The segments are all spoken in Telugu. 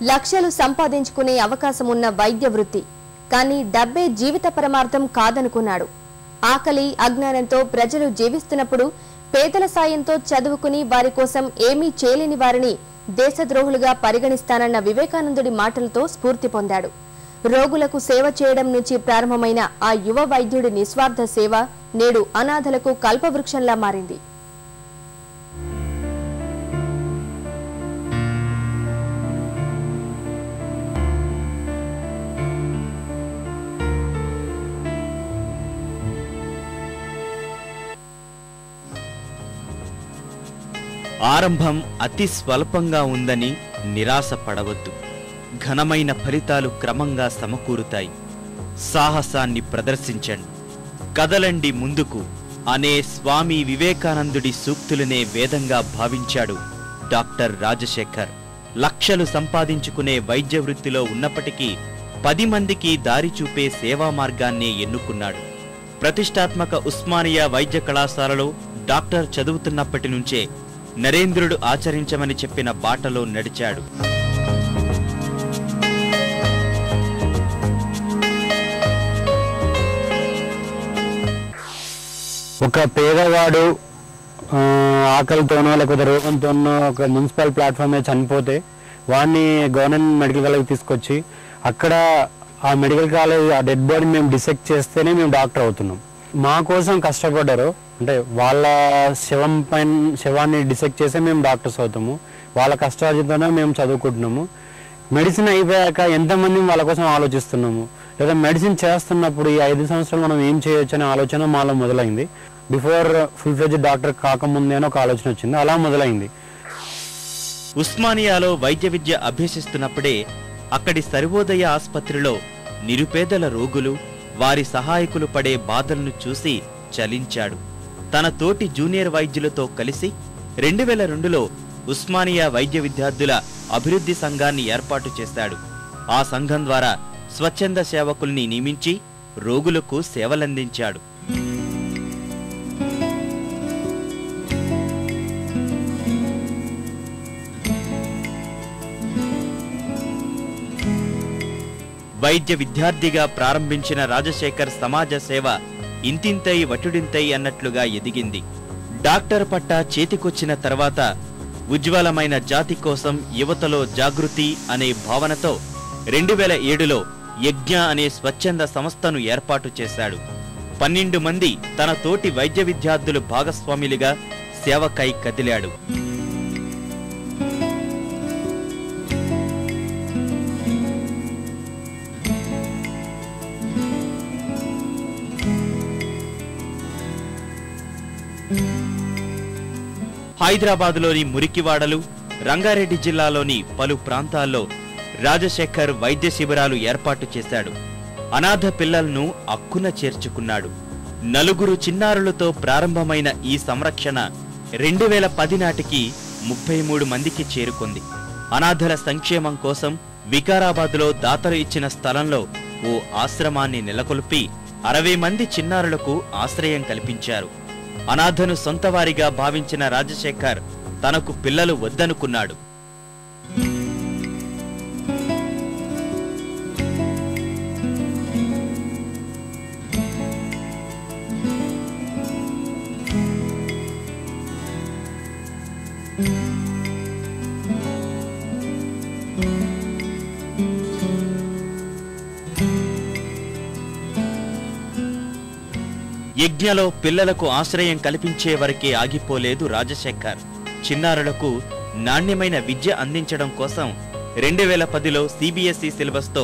లక్షలు సంపాదించుకునే అవకాశం ఉన్న వైద్య వృత్తి, కానీ డబ్బే జీవిత పరమార్థం కాదనుకున్నాడు. ఆకలి అజ్ఞానంతో ప్రజలు జీవిస్తున్నప్పుడు పేదల సాయంతో చదువుకుని వారి కోసం ఏమీ చేయలేని వారిని దేశద్రోహులుగా పరిగణిస్తానన్న వివేకానందుడి మాటలతో స్ఫూర్తి పొందాడు. రోగులకు సేవ చేయడం నుంచి ప్రారంభమైన ఆ యువ వైద్యుడి నిస్వార్థ సేవ నేడు అనాథలకు కల్పవృక్షంలా మారింది. ఆరంభం అతి స్వల్పంగా ఉందని నిరాశ పడవద్దు. ఘనమైన ఫలితాలు క్రమంగా సమకూరుతాయి. సాహసాన్ని ప్రదర్శించండి, కదలండి ముందుకు అనే స్వామి వివేకానందుడి సూక్తులనే వేదంగా భావించాడు డాక్టర్ రాజశేఖర్. లక్షలు సంపాదించుకునే వైద్య వృత్తిలో ఉన్నప్పటికీ 10 మందికి దారి చూపే సేవా మార్గాన్నే ఎన్నుకున్నాడు. ప్రతిష్టాత్మక ఉస్మానియా వైద్య కళాశాలలో డాక్టర్ చదువుతున్నప్పటి నుంచే నరేంద్రుడు ఆచరించమని చెప్పిన బాటలో నడిచాడు. ఒక పేదవాడు ఆకలితోనో లేకపోతే రోగంతోనో ఒక మున్సిపల్ ప్లాట్ఫామ్ మీద చనిపోతే వాడిని గవర్నమెంట్ మెడికల్ కాలేజ్ తీసుకొచ్చి అక్కడ ఆ మెడికల్ కాలేజ్ ఆ డెడ్ బాడీ మేము డిసెక్ట్ చేస్తేనే మేము డాక్టర్ అవుతున్నాం. మా కోసం కష్టపడ్డారు, అంటే వాళ్ళ శవాన్ని డిసెక్ట్ చేస్తే మేము డాక్టర్స్ అవుతాము. వాళ్ళ కష్టార్జితోనే మేము చదువుకుంటున్నాము. మెడిసిన్ అయిపోయాక ఎంతమంది వాళ్ళ కోసం ఆలోచిస్తున్నాము, లేదా మెడిసిన్ చేస్తున్నప్పుడు ఈ 5 సంవత్సరాలు మనం ఏం చేయొచ్చు అనే ఆలోచన మాలో మొదలైంది. బిఫోర్ ఫుల్ ఫ్లెడ్జ్డ్ డాక్టర్ కాకముందే అని ఒక ఆలోచన వచ్చింది, అలా మొదలైంది. ఉస్మానియాలో వైద్య విద్య అభ్యసిస్తున్నప్పుడే అక్కడి సర్వోదయ ఆసుపత్రిలో నిరుపేదల రోగులు, వారి సహాయకులు పడే బాధలను చూసి చలించాడు. తన తోటి జూనియర్ వైద్యులతో కలిసి 2002లో ఉస్మానియా వైద్య విద్యార్థుల అభివృద్ధి సంఘాన్ని ఏర్పాటు చేశాడు. ఆ సంఘం ద్వారా స్వచ్ఛంద సేవకుల్ని నియమించి రోగులకు సేవలందించాడు. వైద్య విద్యార్థిగా ప్రారంభించిన రాజశేఖర్ సమాజ సేవ ఇంతింతై వటుడింతై అన్నట్లుగా ఎదిగింది. డాక్టర్ పట్టా చేతికొచ్చిన తర్వాత ఉజ్వలమైన జాతి కోసం యువతలో జాగృతి అనే భావనతో 2007లో యజ్ఞ అనే స్వచ్ఛంద సంస్థను ఏర్పాటు చేశాడు. 12 మంది తన తోటి వైద్య విద్యార్థులు భాగస్వాములుగా సేవకై కదిలాడు. హైదరాబాదులోని మురికివాడలు, రంగారెడ్డి జిల్లాలోని పలు ప్రాంతాల్లో రాజశేఖర్ వైద్య శిబిరాలు ఏర్పాటు చేశాడు. అనాథ పిల్లలను అక్కున చేర్చుకున్నాడు. 4 చిన్నారులతో ప్రారంభమైన ఈ సంరక్షణ 2010 నాటికి 33 మందికి చేరుకుంది. అనాథల సంక్షేమం కోసం వికారాబాద్లో దాతలు ఇచ్చిన స్థలంలో ఓ ఆశ్రమాన్ని నెలకొల్పి 60 మంది చిన్నారులకు ఆశ్రయం కల్పించారు. అనాథను సొంతవారిగా భావించిన రాజశేఖర్ తనకు పిల్లలు వద్దనుకున్నాడు. యజ్ఞలో పిల్లలకు ఆశ్రయం కల్పించే వరకే ఆగిపోలేదు రాజశేఖర్. చిన్నారులకు నాణ్యమైన విద్య అందించడం కోసం 2010లో CBSE సిలబస్తో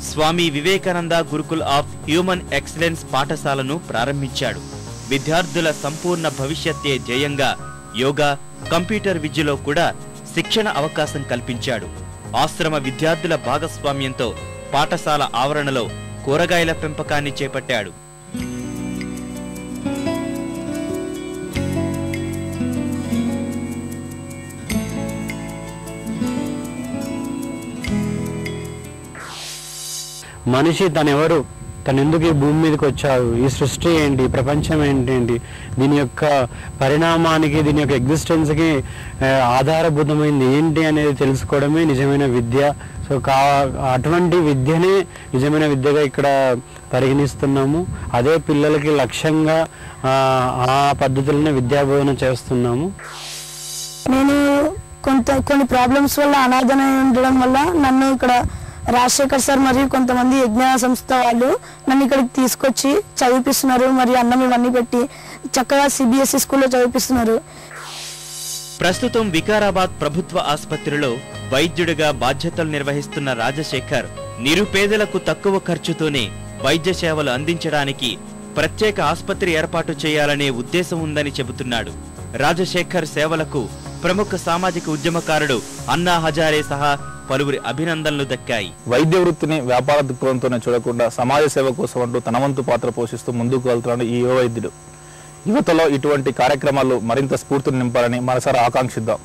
Swami Vivekananda Gurukul of human excellence పాఠశాలను ప్రారంభించాడు. విద్యార్థుల సంపూర్ణ భవిష్యత్తే ధ్యేయంగా యోగా, కంప్యూటర్ విద్యలో కూడా శిక్షణ అవకాశం కల్పించాడు. ఆశ్రమ విద్యార్థుల భాగస్వామ్యంతో పాఠశాల ఆవరణలో కూరగాయల పెంపకాన్ని చేపట్టాడు. మనిషి తనెవరు, తను ఎందుకు ఈ భూమి మీదకి వచ్చాడు, ఈ సృష్టి ఏంటి, ప్రపంచం ఏంటి, దీని యొక్క పరిణామానికి, దీని యొక్క ఎగ్జిస్టెన్స్కి ఆధారభూతమైంది ఏంటి అనేది తెలుసుకోవడమే నిజమైన విద్య. సో అటువంటి విద్యనే నిజమైన విద్యగా ఇక్కడ పరిగణిస్తున్నాము. అదే పిల్లలకి లక్ష్యంగా ఆ పద్ధతులనే విద్యాబోధన చేస్తున్నాము. నేను కొన్ని ప్రాబ్లమ్స్ వల్ల అనాథనై ఉండడం వల్ల నన్ను ఇక్కడ రాజశేఖర్ సార్ మరియు కొంతమంది యజ్ఞ సంస్థ వాళ్ళు నన్ను ఇక్కడికి తీసుకొచ్చి చదివిపిస్తున్నారు. మరియు అన్నం ఇవన్నీ పెట్టి చక్కగా CBSE స్కూల్లో చదివిపిస్తున్నారు. ప్రస్తుతం వికారాబాద్ ప్రభుత్వ ఆసుపత్రిలో వైద్యుడిగా బాధ్యతలు నిర్వహిస్తున్న రాజశేఖర్ నిరుపేదలకు తక్కువ ఖర్చుతోనే వైద్య సేవలు అందించడానికి ప్రత్యేక ఆసుపత్రి ఏర్పాటు చేయాలనే ఉద్దేశం ఉందని చెబుతున్నాడు. రాజశేఖర్ సేవలకు ప్రముఖ సామాజిక ఉద్యమకారుడు అన్నా హజారే సహా పలువురి అభినందనలు దక్కాయి. వైద్య వృత్తిని వ్యాపార దృక్పథంతోనే చూడకుండా సమాజ సేవ కోసం అంటూ తన వంతు పాత్ర పోషిస్తూ ముందుకు వెళ్తున్నాడు ఈ యువ వైద్యుడు. యువతలో ఇటువంటి కార్యక్రమాలు మరింత స్ఫూర్తిని నింపాలని మనసారా ఆకాంక్షిద్దాం.